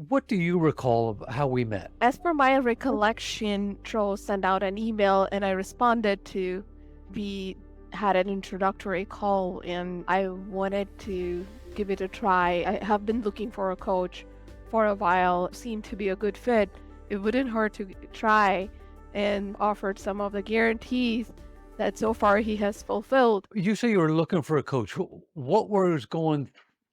What do you recall of how we met? As per my recollection, Trow sent out an email and I responded to. We had an introductory call and I wanted to give it a try. I have been looking for a coach for a while, seemed to be a good fit. It wouldn't hurt to try, and offered some of the guarantees that so far he has fulfilled. You say you were looking for a coach. What was going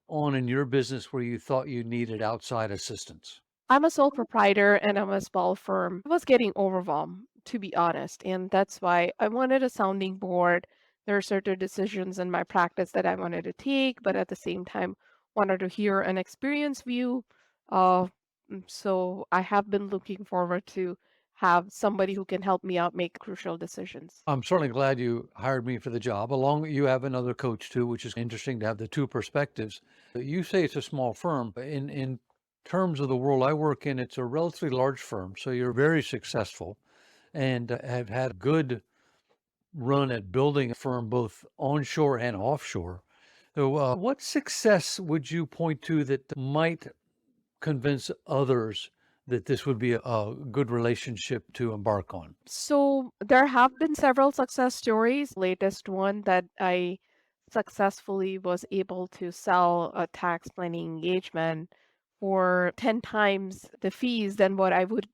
on in your business where you thought you needed outside assistance? I'm a sole proprietor and I'm a small firm. I was getting overwhelmed, to be honest, and that's why I wanted a sounding board. There are certain decisions in my practice that I wanted to take, but at the same time, wanted to hear an experienced view. Uh, so I have been looking forward to have somebody who can help me out make crucial decisions. I'm certainly glad you hired me for the job. Along, you have another coach too, which is interesting to have the two perspectives. You say it's a small firm. In terms of the world I work in, it's a relatively large firm. So you're very successful and have had a good run at building a firm both onshore and offshore. So, what success would you point to that might convince others that this would be a good relationship to embark on? So there have been several success stories. Latest one that I successfully was able to sell a tax planning engagement for 10 times the fees than what I would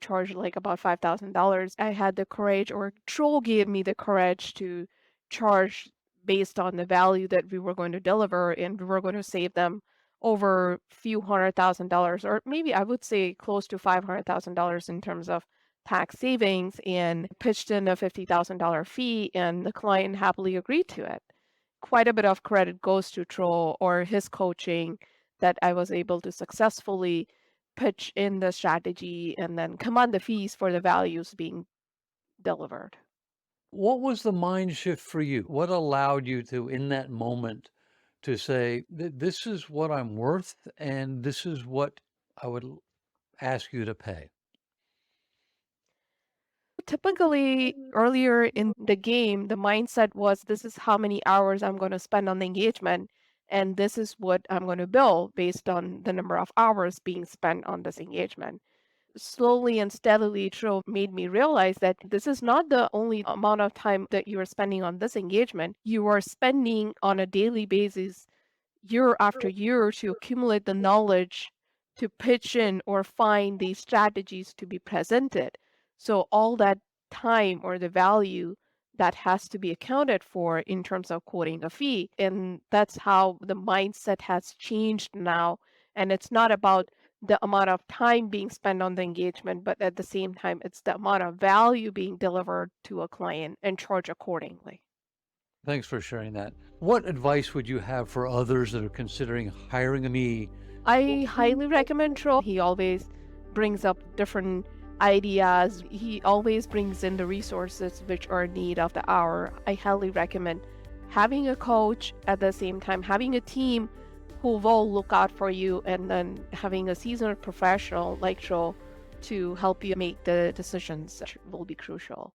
charge like about $5,000. I had the courage, or Troll gave me the courage to charge based on the value that we were going to deliver, and we were going to save them over a few $100,000, or maybe I would say close to $500,000 in terms of tax savings, and pitched in a $50,000 fee, and the client happily agreed to it. Quite a bit of credit goes to Troll or his coaching that I was able to successfully pitch in the strategy and then command the fees for the values being delivered. What was the mind shift for you? What allowed you to, in that moment, to say, This is what I'm worth, and this is what I would ask you to pay"? Typically, earlier in the game, the mindset was this is how many hours I'm going to spend on the engagement, and this is what I'm going to bill based on the number of hours being spent on this engagement. Slowly and steadily, Trow made me realize that this is not the only amount of time that you are spending on this engagement. You are spending on a daily basis, year after year, to accumulate the knowledge to pitch in or find these strategies to be presented. So all that time or the value that has to be accounted for in terms of quoting a fee. And that's how the mindset has changed now. And it's not about the amount of time being spent on the engagement, but at the same time, it's the amount of value being delivered to a client and charge accordingly. Thanks for sharing that. What advice would you have for others that are considering hiring me? I highly recommend Trow. He always brings up different ideas. He always brings in the resources which are in need of the hour. I highly recommend having a coach, at the same time having a team who will look out for you, and then having a seasoned professional like Trow to help you make the decisions will be crucial.